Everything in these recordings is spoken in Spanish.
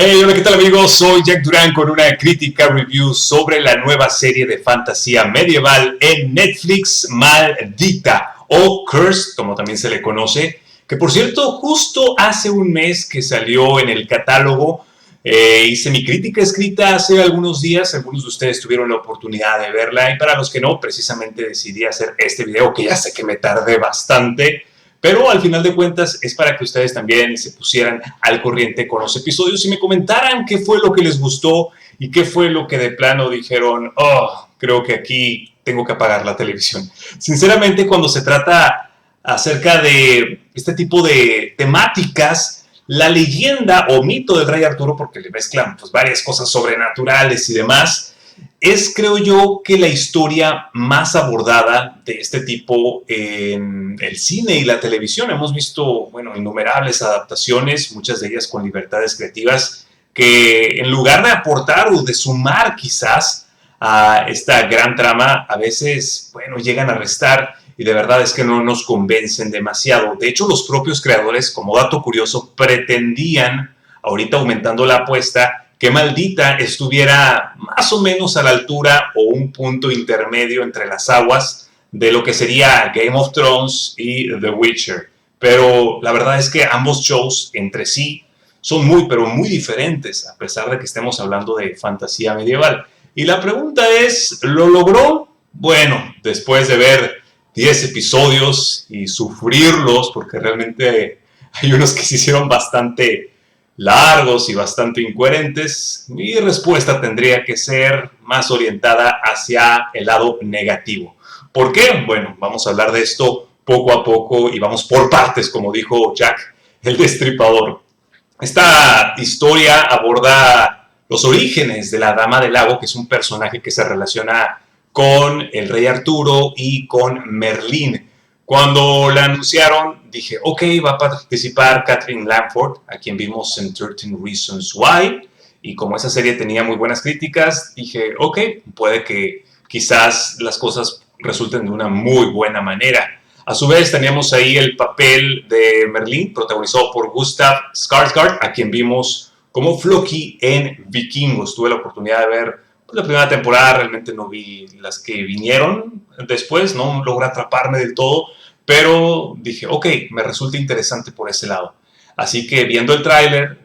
Hey, hola, ¿qué tal amigos? Soy Jack Durán con una crítica review sobre la nueva serie de fantasía medieval en Netflix, Maldita o Cursed, como también se le conoce, que por cierto, justo hace un mes que salió en el catálogo. Hice mi crítica escrita hace algunos días, algunos de ustedes tuvieron la oportunidad de verla y para los que no, precisamente decidí hacer este video que ya sé que me tardé bastante. Pero al final de cuentas es para que ustedes también se pusieran al corriente con los episodios y me comentaran qué fue lo que les gustó y qué fue lo que de plano dijeron, oh, creo que aquí tengo que apagar la televisión. Sinceramente, cuando se trata acerca de este tipo de temáticas, la leyenda o mito del Rey Arturo, porque le mezclan pues, varias cosas sobrenaturales y demás, es, creo yo, que la historia más abordada de este tipo en el cine y la televisión. Hemos visto, bueno, innumerables adaptaciones, muchas de ellas con libertades creativas, que en lugar de aportar o de sumar quizás a esta gran trama, a veces, bueno, llegan a restar y de verdad es que no nos convencen demasiado. De hecho, los propios creadores, como dato curioso, pretendían, ahorita aumentando la apuesta, que Maldita estuviera más o menos a la altura o un punto intermedio entre las aguas de lo que sería Game of Thrones y The Witcher. Pero la verdad es que ambos shows entre sí son muy, pero muy diferentes, a pesar de que estemos hablando de fantasía medieval. Y la pregunta es, ¿lo logró? Bueno, después de ver 10 episodios y sufrirlos, porque realmente hay unos que se hicieron bastante largos y bastante incoherentes, mi respuesta tendría que ser más orientada hacia el lado negativo. ¿Por qué? Bueno, vamos a hablar de esto poco a poco y vamos por partes, como dijo Jack el Destripador. Esta historia aborda los orígenes de la Dama del Lago, que es un personaje que se relaciona con el Rey Arturo y con Merlín. Cuando la anunciaron, dije, ok, va a participar Catherine Langford, a quien vimos en 13 Reasons Why, y como esa serie tenía muy buenas críticas, dije, ok, puede que quizás las cosas resulten de una muy buena manera. A su vez, teníamos ahí el papel de Merlín, protagonizado por Gustav Skarsgård, a quien vimos como Floki en Vikingos. Tuve la oportunidad de ver la primera temporada, realmente no vi las que vinieron después, no logré atraparme del todo, pero dije, ok, me resulta interesante por ese lado. Así que viendo el tráiler,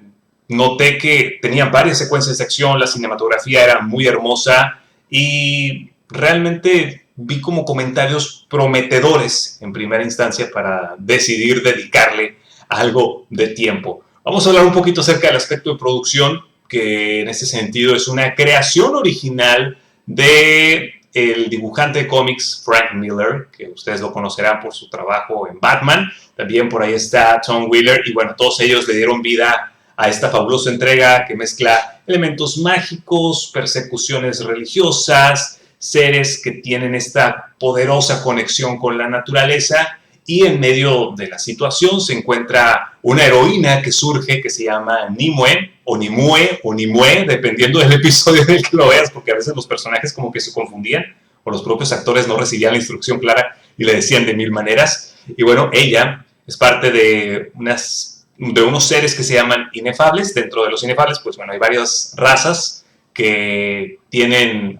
noté que tenía varias secuencias de acción, la cinematografía era muy hermosa y realmente vi como comentarios prometedores en primera instancia para decidir dedicarle algo de tiempo. Vamos a hablar un poquito acerca del aspecto de producción, que en ese sentido es una creación original de el dibujante de cómics Frank Miller, que ustedes lo conocerán por su trabajo en Batman. También por ahí está Tom Wheeler y bueno, todos ellos le dieron vida a esta fabulosa entrega que mezcla elementos mágicos, persecuciones religiosas, seres que tienen esta poderosa conexión con la naturaleza y en medio de la situación se encuentra una heroína que surge que se llama Nimue o Nimue o Nimue, dependiendo del episodio en el que lo veas, porque a veces los personajes como que se confundían o los propios actores no recibían la instrucción clara y le decían de mil maneras. Y bueno, ella es parte de unos seres que se llaman inefables. Dentro de los inefables, pues bueno, hay varias razas que tienen,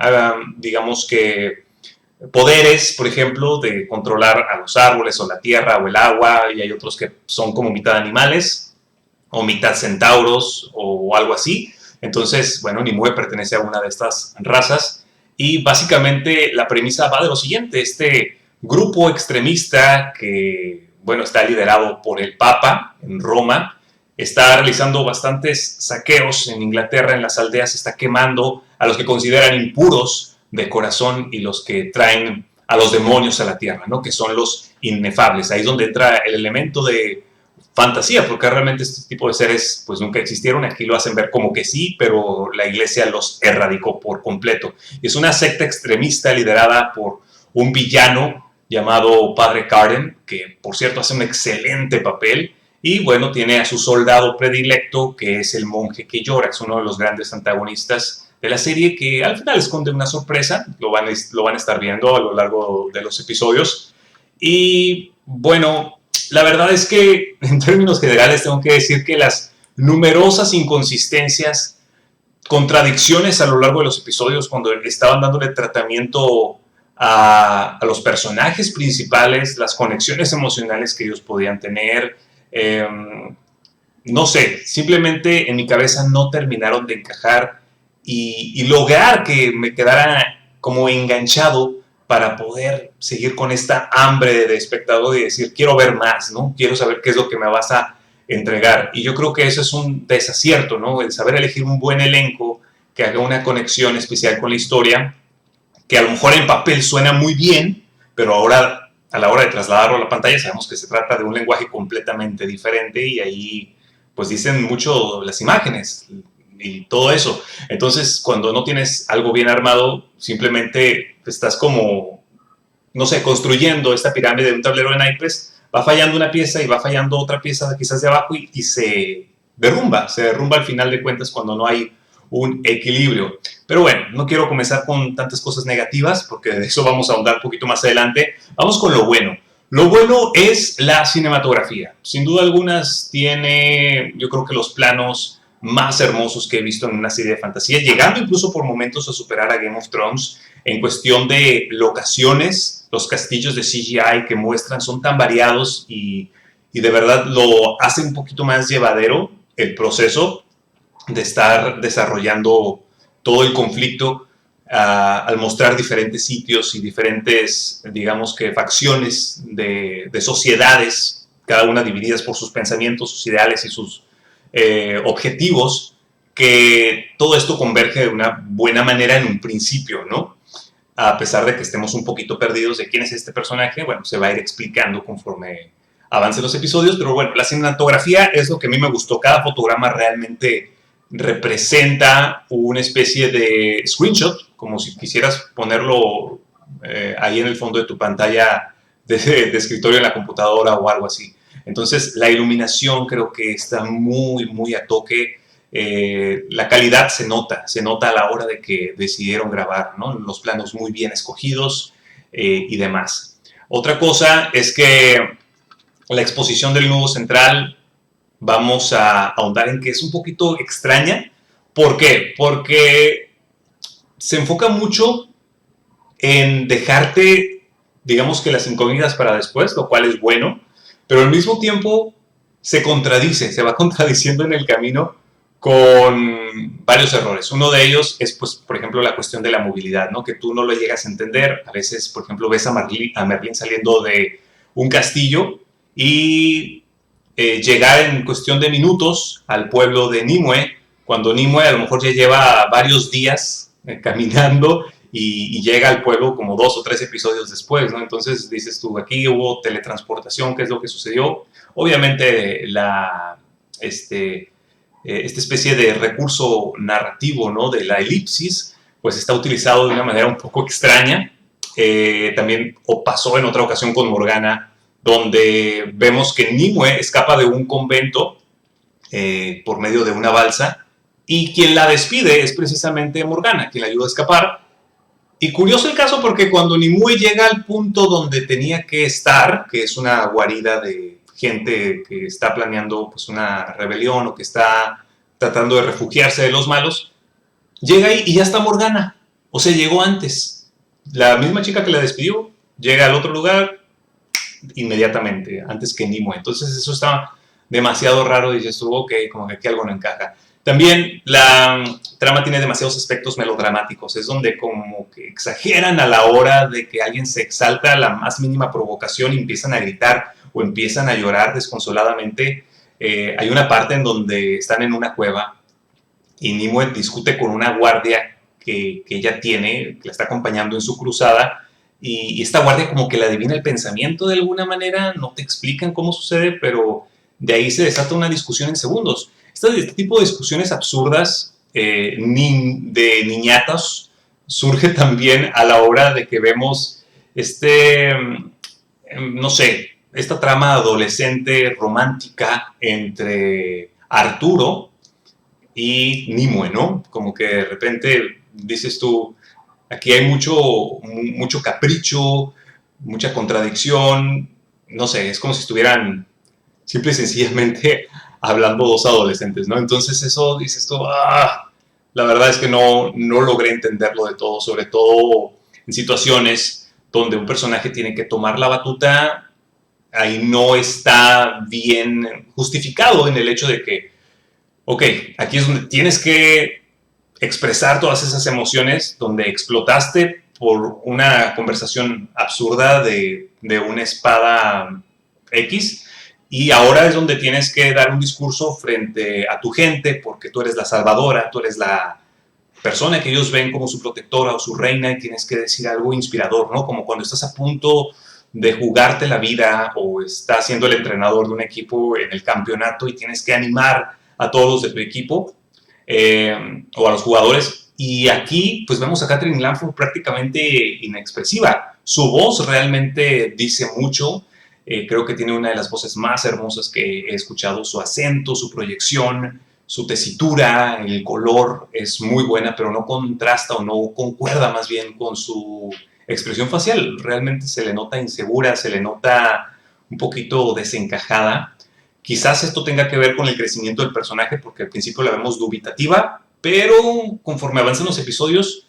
digamos que, poderes, por ejemplo, de controlar a los árboles o la tierra o el agua, y hay otros que son como mitad animales o mitad centauros o algo así. Entonces, bueno, Nimue pertenece a una de estas razas y básicamente la premisa va de lo siguiente: este grupo extremista que, bueno, está liderado por el Papa en Roma, está realizando bastantes saqueos en Inglaterra, en las aldeas, está quemando a los que consideran impuros de corazón y los que traen a los demonios a la tierra, ¿no? Que son los inefables. Ahí es donde entra el elemento de fantasía, porque realmente este tipo de seres pues nunca existieron. Aquí lo hacen ver como que sí, pero la iglesia los erradicó por completo. Y es una secta extremista liderada por un villano llamado Padre Carden, que por cierto hace un excelente papel. Y bueno, tiene a su soldado predilecto, que es el monje que llora, es uno de los grandes antagonistas de la serie, que al final esconde una sorpresa, lo van a estar viendo a lo largo de los episodios. Y bueno, la verdad es que en términos generales tengo que decir que las numerosas inconsistencias, contradicciones a lo largo de los episodios cuando estaban dándole tratamiento a los personajes principales, las conexiones emocionales que ellos podían tener. No sé, simplemente en mi cabeza no terminaron de encajar y lograr que me quedara como enganchado para poder seguir con esta hambre de espectador y decir, quiero ver más, ¿no? Quiero saber qué es lo que me vas a entregar. Y yo creo que eso es un desacierto, ¿no? El saber elegir un buen elenco que haga una conexión especial con la historia, que a lo mejor en papel suena muy bien, pero ahora a la hora de trasladarlo a la pantalla sabemos que se trata de un lenguaje completamente diferente y ahí pues dicen mucho las imágenes y todo eso. Entonces, cuando no tienes algo bien armado, simplemente estás como, no sé, construyendo esta pirámide de un tablero de naipes, va fallando una pieza y va fallando otra pieza quizás de abajo y se derrumba al final de cuentas cuando no hay un equilibrio. Pero bueno, no quiero comenzar con tantas cosas negativas porque de eso vamos a ahondar un poquito más adelante. Vamos con lo bueno. Lo bueno es la cinematografía. Sin duda algunas tiene, yo creo que los planos más hermosos que he visto en una serie de fantasía, llegando incluso por momentos a superar a Game of Thrones en cuestión de locaciones. Los castillos de CGI que muestran son tan variados y de verdad lo hace un poquito más llevadero el proceso de estar desarrollando todo el conflicto al mostrar diferentes sitios y diferentes, digamos que facciones de sociedades, cada una divididas por sus pensamientos, sus ideales y sus objetivos, que todo esto converge de una buena manera en un principio, ¿no? A pesar de que estemos un poquito perdidos de quién es este personaje, bueno, se va a ir explicando conforme avancen los episodios, pero bueno, la cinematografía es lo que a mí me gustó. Cada fotograma realmente representa una especie de screenshot, como si quisieras ponerlo ahí en el fondo de tu pantalla de escritorio en la computadora o algo así. Entonces, la iluminación creo que está muy, muy a toque. La calidad se nota a la hora de que decidieron grabar, ¿no? Los planos muy bien escogidos y demás. Otra cosa es que la exposición del nudo central, vamos a ahondar en que es un poquito extraña. ¿Por qué? Porque se enfoca mucho en dejarte, digamos que las incógnitas para después, lo cual es bueno, pero al mismo tiempo se contradice, se va contradiciendo en el camino con varios errores. Uno de ellos es, pues, por ejemplo, la cuestión de la movilidad, ¿no? Que tú no lo llegas a entender. A veces, por ejemplo, ves a Merlín saliendo de un castillo y llegar en cuestión de minutos al pueblo de Nimue, cuando Nimue a lo mejor ya lleva varios días caminando y llega al pueblo como 2 o 3 episodios después, ¿no? Entonces dices tú, aquí hubo teletransportación, ¿qué es lo que sucedió? Obviamente esta especie de recurso narrativo, ¿no? De la elipsis, pues está utilizado de una manera un poco extraña. También pasó en otra ocasión con Morgana, donde vemos que Nimue escapa de un convento por medio de una balsa y quien la despide es precisamente Morgana, quien la ayuda a escapar. Y curioso el caso porque cuando Nimue llega al punto donde tenía que estar, que es una guarida de gente que está planeando pues, una rebelión o que está tratando de refugiarse de los malos, llega ahí y ya está Morgana. O sea, llegó antes. La misma chica que la despidió llega al otro lugar inmediatamente, antes que Nimue. Entonces eso está demasiado raro y dices tú, ok, como que aquí algo no encaja. También la trama tiene demasiados aspectos melodramáticos, es donde como que exageran a la hora de que alguien se exalta a la más mínima provocación y empiezan a gritar o empiezan a llorar desconsoladamente. Hay una parte en donde están en una cueva y Nimue discute con una guardia que ella tiene, que la está acompañando en su cruzada, y esta guardia como que le adivina el pensamiento de alguna manera, no te explican cómo sucede, pero de ahí se desata una discusión en segundos. Este tipo de discusiones absurdas de niñatas surge también a la hora de que vemos no sé, esta trama adolescente romántica entre Arturo y Nimue, ¿no? Como que de repente dices tú, aquí hay mucho capricho, mucha contradicción, no sé, es como si estuvieran simple y sencillamente hablando dos adolescentes, ¿no? Entonces eso dices tú, la verdad es que no logré entenderlo de todo, sobre todo en situaciones donde un personaje tiene que tomar la batuta, ahí no está bien justificado en el hecho de que, ok, aquí es donde tienes que expresar todas esas emociones, donde explotaste por una conversación absurda de una espada X, y ahora es donde tienes que dar un discurso frente a tu gente, porque tú eres la salvadora, tú eres la persona que ellos ven como su protectora o su reina, y tienes que decir algo inspirador, ¿no? Como cuando estás a punto de jugarte la vida o estás siendo el entrenador de un equipo en el campeonato y tienes que animar a todos los de tu equipo o a los jugadores. Y aquí pues vemos a Katherine Langford prácticamente inexpresiva. Su voz realmente dice mucho. Creo que tiene una de las voces más hermosas que he escuchado. Su acento, su proyección, su tesitura, el color es muy buena, pero no contrasta o no concuerda más bien con su expresión facial. Realmente se le nota insegura, se le nota un poquito desencajada. Quizás esto tenga que ver con el crecimiento del personaje, porque al principio la vemos dubitativa, pero conforme avanzan los episodios,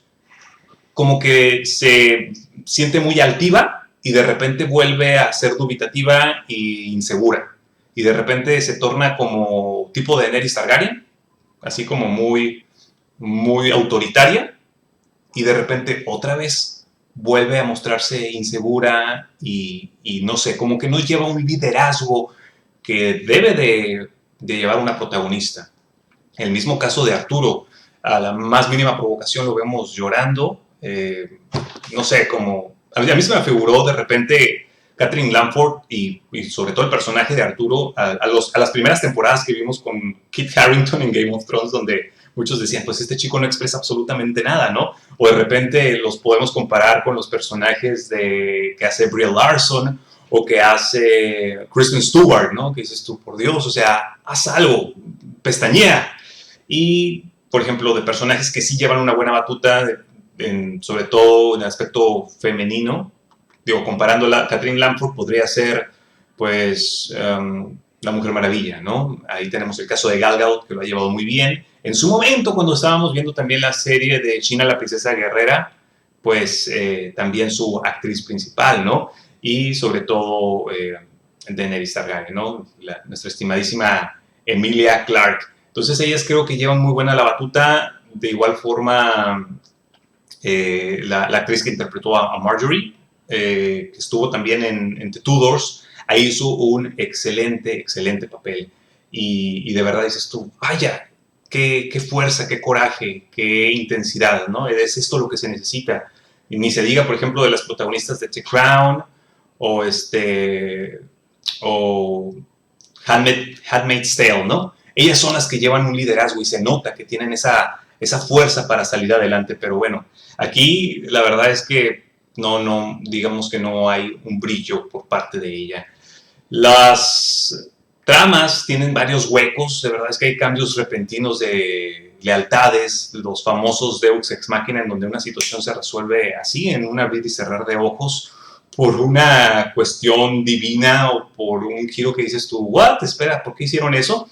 como que se siente muy altiva y de repente vuelve a ser dubitativa e insegura. Y de repente se torna como tipo de Daenerys Targaryen, así como muy autoritaria, y de repente otra vez vuelve a mostrarse insegura y no sé, como que no lleva un liderazgo que debe de llevar una protagonista. El mismo caso de Arturo, a la más mínima provocación lo vemos llorando, no sé, como a mí se me figuró de repente Katherine Langford y sobre todo el personaje de Arturo a las primeras temporadas que vimos con Kit Harington en Game of Thrones, donde muchos decían, pues este chico no expresa absolutamente nada, ¿no? O de repente los podemos comparar con los personajes que hace Brie Larson o que hace Kristen Stewart, ¿no? Que dices tú, por Dios, o sea, haz algo, pestañea. Y, por ejemplo, de personajes que sí llevan una buena batuta, sobre todo en el aspecto femenino, digo, comparándola, Katherine Langford podría ser, pues, la Mujer Maravilla, ¿no? Ahí tenemos el caso de Gal Gadot, que lo ha llevado muy bien. En su momento, cuando estábamos viendo también la serie de China, la princesa guerrera, pues también su actriz principal, ¿no? Y sobre todo Daenerys Targaryen, ¿no? Nuestra estimadísima Emilia Clarke. Entonces ellas creo que llevan muy buena la batuta. De igual forma, la actriz que interpretó a Marjorie, que estuvo también en The Tudors, ahí hizo un excelente papel. Y de verdad dices tú, vaya, qué fuerza, qué coraje, qué intensidad, ¿no? Es esto lo que se necesita. Y ni se diga, por ejemplo, de las protagonistas de The Crown o o Handmaid's Tale, ¿no? Ellas son las que llevan un liderazgo y se nota que tienen esa fuerza para salir adelante, pero bueno, aquí la verdad es que digamos que no hay un brillo por parte de ella. Las tramas tienen varios huecos, de verdad es que hay cambios repentinos de lealtades, los famosos Deus Ex Machina, en donde una situación se resuelve así, en un abrir y cerrar de ojos, por una cuestión divina o por un giro que dices tú, ¿what? Espera, ¿por qué hicieron eso?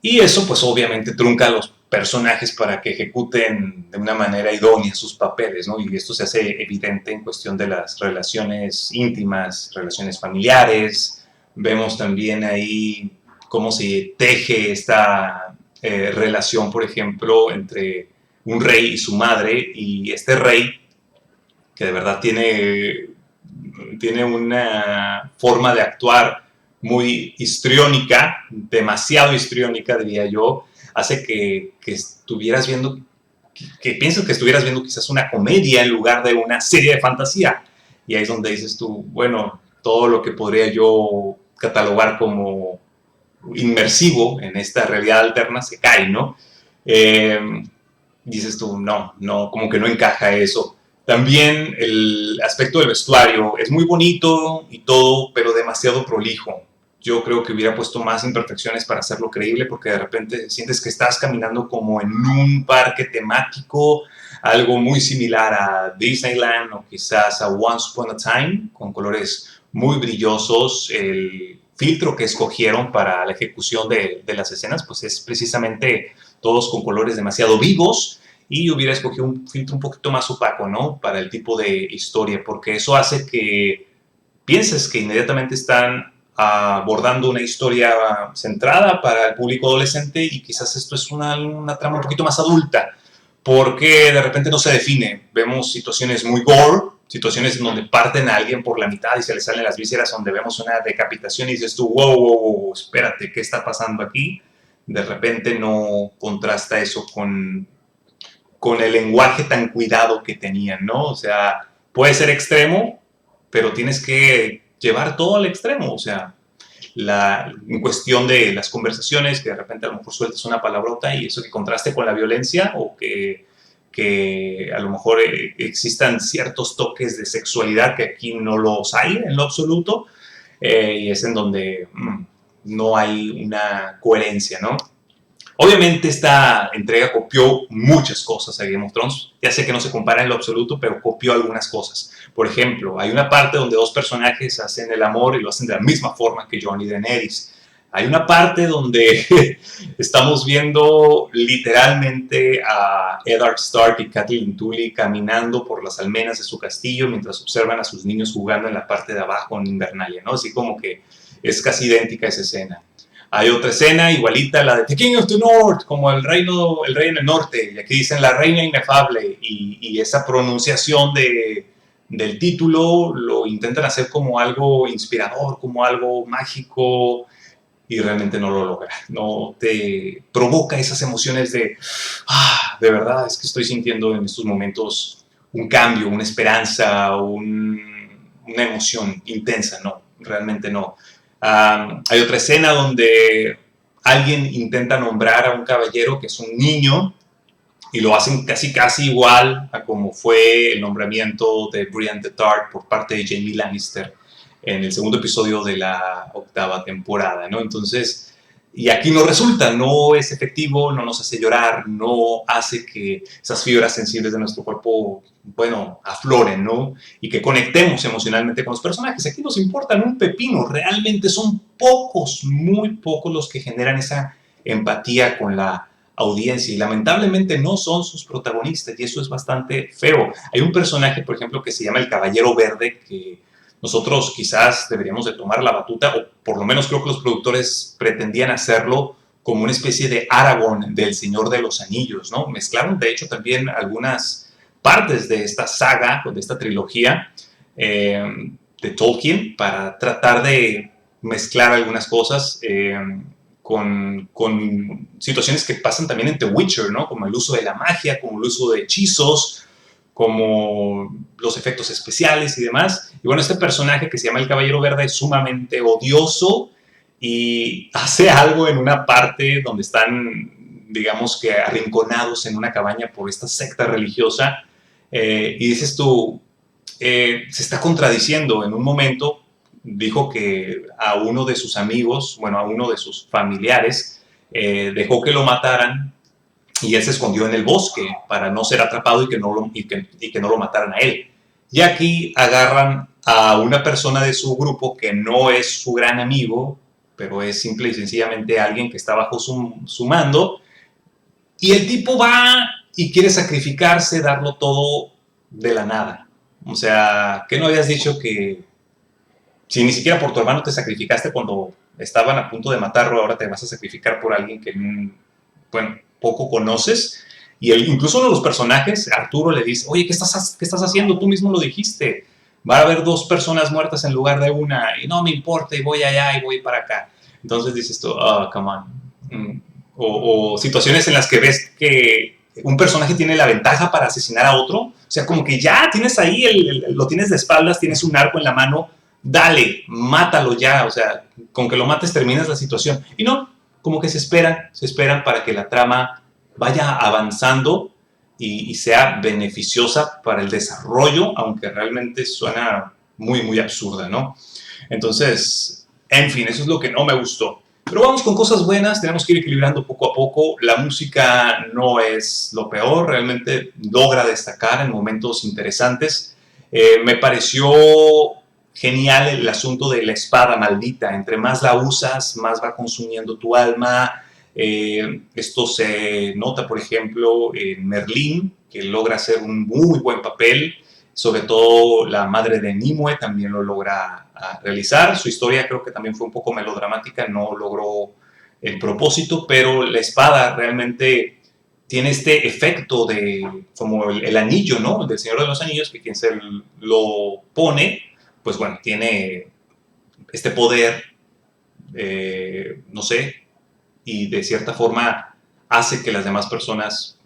Y eso pues obviamente trunca a los personajes para que ejecuten de una manera idónea sus papeles, ¿no? Y esto se hace evidente en cuestión de las relaciones íntimas, relaciones familiares. Vemos también ahí cómo se teje esta relación, por ejemplo, entre un rey y su madre, y este rey, que de verdad tiene una forma de actuar muy histriónica, demasiado histriónica, diría yo, hace que estuvieras viendo, que pienses que estuvieras viendo quizás una comedia en lugar de una serie de fantasía. Y ahí es donde dices tú, bueno, todo lo que podría yo catalogar como inmersivo en esta realidad alterna se cae, ¿no? Dices tú, no, como que no encaja eso. También el aspecto del vestuario es muy bonito y todo, pero demasiado prolijo. Yo creo que hubiera puesto más imperfecciones para hacerlo creíble, porque de repente sientes que estás caminando como en un parque temático, algo muy similar a Disneyland o quizás a Once Upon a Time, con colores muy brillosos. filtro que escogieron para la ejecución de las escenas, pues es precisamente todos con colores demasiado vivos, y hubiera escogido un filtro un poquito más opaco, ¿no? Para el tipo de historia, porque eso hace que pienses que inmediatamente están abordando una historia centrada para el público adolescente, y quizás esto es una trama un poquito más adulta, porque de repente no se define. Vemos situaciones muy gore, situaciones en donde parten a alguien por la mitad y se le salen las vísceras, donde vemos una decapitación y dices tú, wow, wow, wow, espérate, ¿qué está pasando aquí? De repente no contrasta eso con el lenguaje tan cuidado que tenían, ¿no? O sea, puede ser extremo, pero tienes que llevar todo al extremo, o sea, en cuestión de las conversaciones, que de repente a lo mejor sueltas una palabrota y eso que contraste con la violencia, o que a lo mejor existan ciertos toques de sexualidad que aquí no los hay en lo absoluto, y es en donde no hay una coherencia, ¿no? Obviamente esta entrega copió muchas cosas a Game of Thrones. Ya sé que no se compara en lo absoluto, pero copió algunas cosas. Por ejemplo, hay una parte donde dos personajes hacen el amor y lo hacen de la misma forma que Jon y Daenerys. Hay una parte donde estamos viendo literalmente a Eddard Stark y Catelyn Tully caminando por las almenas de su castillo mientras observan a sus niños jugando en la parte de abajo en Invernalia, ¿no? Así como que es casi idéntica esa escena. Hay otra escena igualita, la de The King of the North, como el rey en el norte, y aquí dicen la reina inefable, y esa pronunciación del título lo intentan hacer como algo inspirador, como algo mágico, y realmente no lo logra. No te provoca esas emociones de verdad, es que estoy sintiendo en estos momentos un cambio, una esperanza, una emoción intensa. No, realmente no. Hay otra escena donde alguien intenta nombrar a un caballero que es un niño, y lo hacen casi casi igual a como fue el nombramiento de Brienne the Tarth por parte de Jaime Lannister en el segundo episodio de la 8ª temporada, ¿no? Entonces, y aquí no resulta, no es efectivo, no nos hace llorar, no hace que esas fibras sensibles de nuestro cuerpo, bueno, afloren, ¿no? Y que conectemos emocionalmente con los personajes. Aquí nos importan un pepino, realmente son pocos, muy pocos los que generan esa empatía con la audiencia, y lamentablemente no son sus protagonistas, y eso es bastante feo. Hay un personaje, por ejemplo, que se llama el Caballero Verde, que nosotros quizás deberíamos de tomar la batuta, o por lo menos creo que los productores pretendían hacerlo como una especie de Aragorn del Señor de los Anillos, ¿no? Mezclaron, de hecho, también algunas partes de esta saga, de esta trilogía de Tolkien, para tratar de mezclar algunas cosas con situaciones que pasan también en The Witcher, ¿no? Como el uso de la magia, como el uso de hechizos, como los efectos especiales y demás. Y bueno, este personaje que se llama el Caballero Verde es sumamente odioso y hace algo en una parte donde están, digamos que arrinconados en una cabaña por esta secta religiosa, y dices tú, se está contradiciendo. En un momento dijo que a uno de sus amigos, bueno, a uno de sus familiares, dejó que lo mataran, y él se escondió en el bosque para no ser atrapado y que no lo mataran a él. Y aquí agarran a una persona de su grupo que no es su gran amigo, pero es simple y sencillamente alguien que está bajo su mando, y el tipo va y quiere sacrificarse, darlo todo de la nada. O sea, ¿qué no habías dicho que si ni siquiera por tu hermano te sacrificaste cuando estaban a punto de matarlo, ahora te vas a sacrificar por alguien que, bueno, poco conoces? Y incluso uno de los personajes, Arturo, le dice, oye, ¿qué estás haciendo? Tú mismo lo dijiste. Va a haber 2 personas muertas en lugar de una, y no me importa, y voy allá y voy para acá. Entonces dices tú, oh, come on. O situaciones en las que ves que un personaje tiene la ventaja para asesinar a otro. O sea, como que ya tienes ahí, lo tienes de espaldas, tienes un arco en la mano, dale, mátalo ya. O sea, con que lo mates terminas la situación. Y no, como que se esperan para que la trama vaya avanzando y sea beneficiosa para el desarrollo, aunque realmente suena muy, muy absurda, ¿no? Entonces, en fin, eso es lo que no me gustó. Pero vamos con cosas buenas, tenemos que ir equilibrando poco a poco. La música no es lo peor, realmente logra destacar en momentos interesantes. Me pareció genial el asunto de la espada maldita. Entre más la usas, más va consumiendo tu alma. Esto se nota, por ejemplo, en Merlín, que logra hacer un muy buen papel. Sobre todo la madre de Nimue también lo logra realizar. Su historia creo que también fue un poco melodramática, no logró el propósito, pero la espada realmente tiene este efecto de como el anillo, ¿no? Del Señor de los Anillos, que quien se lo pone, pues bueno, tiene este poder, no sé, y de cierta forma hace que las demás personas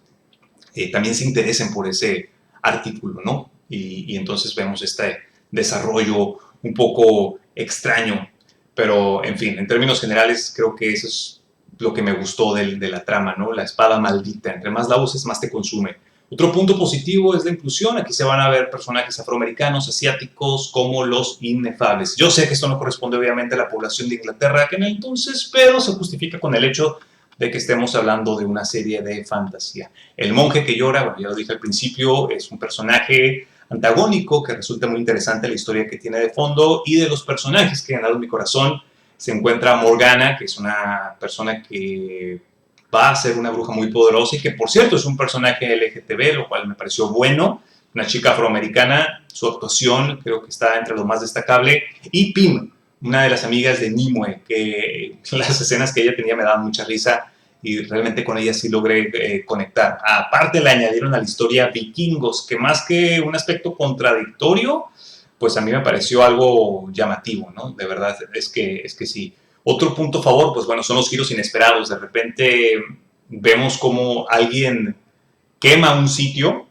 también se interesen por ese artículo, ¿no? Y entonces vemos este desarrollo un poco extraño, pero en fin, en términos generales creo que eso es lo que me gustó de la trama, ¿no? La espada maldita, entre más la uses, más te consume. Otro punto positivo es la inclusión. Aquí se van a ver personajes afroamericanos, asiáticos, como los Inefables. Yo sé que esto no corresponde obviamente a la población de Inglaterra aquel entonces, pero se justifica con el hecho de que estemos hablando de una serie de fantasía. El monje que llora, bueno, ya lo dije al principio, es un personaje antagónico que resulta muy interesante la historia que tiene de fondo, y de los personajes que ganaron mi corazón se encuentra Morgana, que es una persona que va a ser una bruja muy poderosa y que, por cierto, es un personaje LGTB, lo cual me pareció bueno. Una chica afroamericana, su actuación creo que está entre lo más destacable. Y Pym, una de las amigas de Nimue, que las escenas que ella tenía me daban mucha risa y realmente con ella sí logré conectar. Aparte le añadieron a la historia vikingos, que más que un aspecto contradictorio, pues a mí me pareció algo llamativo, ¿no? De verdad, es que sí. Otro punto a favor, pues bueno, son los giros inesperados. De repente vemos como alguien quema un sitio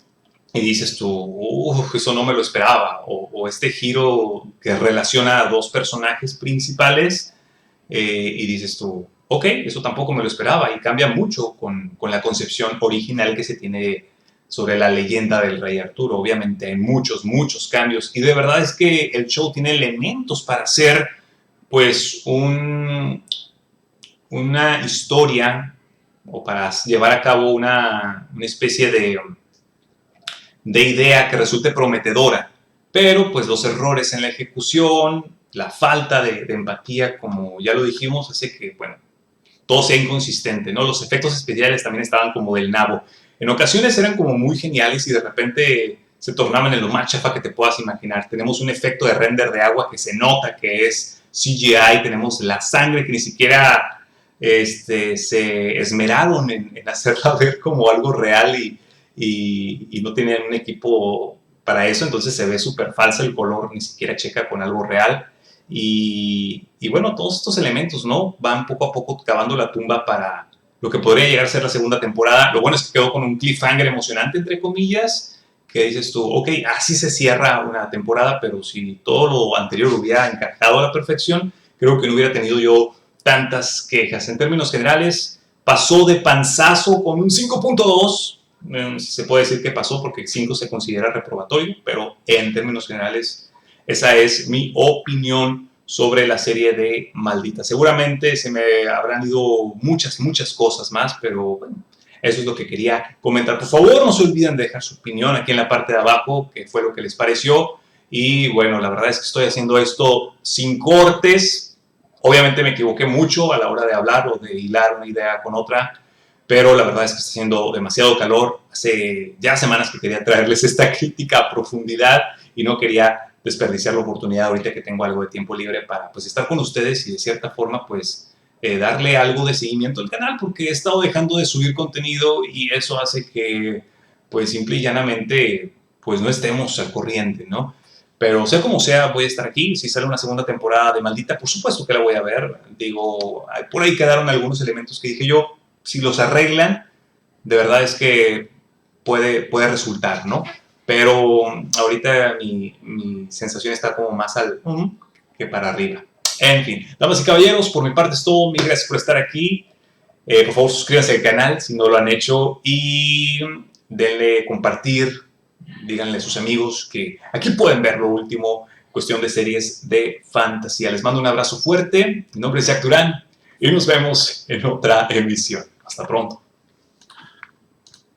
y dices tú, eso no me lo esperaba. O este giro que relaciona a dos personajes principales y dices tú, ok, eso tampoco me lo esperaba, y cambia mucho con la concepción original que se tiene sobre la leyenda del rey Arturo. Obviamente hay muchos, muchos cambios, y de verdad es que el show tiene elementos para hacer pues una historia, o para llevar a cabo una especie de idea que resulte prometedora, pero pues los errores en la ejecución, la falta de empatía, como ya lo dijimos, hace que, bueno, todo sea inconsistente, ¿no? Los efectos especiales también estaban como del nabo. En ocasiones eran como muy geniales y de repente se tornaban en lo más chafa que te puedas imaginar. Tenemos un efecto de render de agua que se nota que es CGI, tenemos la sangre que ni siquiera se esmeraron en hacerla ver como algo real, y no tenían un equipo para eso, entonces se ve súper falsa, el color ni siquiera checa con algo real. Y bueno, todos estos elementos, ¿no? Van poco a poco cavando la tumba para lo que podría llegar a ser la segunda temporada. Lo bueno es que quedó con un cliffhanger emocionante, entre comillas, que dices tú, ok, así se cierra una temporada, pero si todo lo anterior hubiera encajado a la perfección, creo que no hubiera tenido yo tantas quejas. En términos generales, pasó de panzazo con un 5.2. Se puede decir que pasó porque 5 se considera reprobatorio, pero en términos generales esa es mi opinión sobre la serie de Maldita. Seguramente se me habrán ido muchas, muchas cosas más, pero bueno, eso es lo que quería comentar. Por favor, no se olviden de dejar su opinión aquí en la parte de abajo, qué fue lo que les pareció. Y bueno, la verdad es que estoy haciendo esto sin cortes. Obviamente me equivoqué mucho a la hora de hablar o de hilar una idea con otra, pero la verdad es que está haciendo demasiado calor. Hace ya semanas que quería traerles esta crítica a profundidad y no quería desperdiciar la oportunidad ahorita que tengo algo de tiempo libre para pues estar con ustedes y de cierta forma pues darle algo de seguimiento al canal, porque he estado dejando de subir contenido y eso hace que pues simple y llanamente pues no estemos al corriente, ¿no? Pero sea como sea, voy a estar aquí. Si sale una segunda temporada de Maldita, por supuesto que la voy a ver. Digo, por ahí quedaron algunos elementos que dije yo, si los arreglan, de verdad es que puede resultar, ¿no? Pero ahorita mi sensación está como más al que para arriba. En fin, damas y caballeros, por mi parte es todo. Mil gracias por estar aquí. Por favor, suscríbanse al canal si no lo han hecho y denle compartir. Díganle a sus amigos que aquí pueden ver lo último, cuestión de series de fantasía. Les mando un abrazo fuerte. Mi nombre es Jack Durán y nos vemos en otra emisión. Hasta pronto.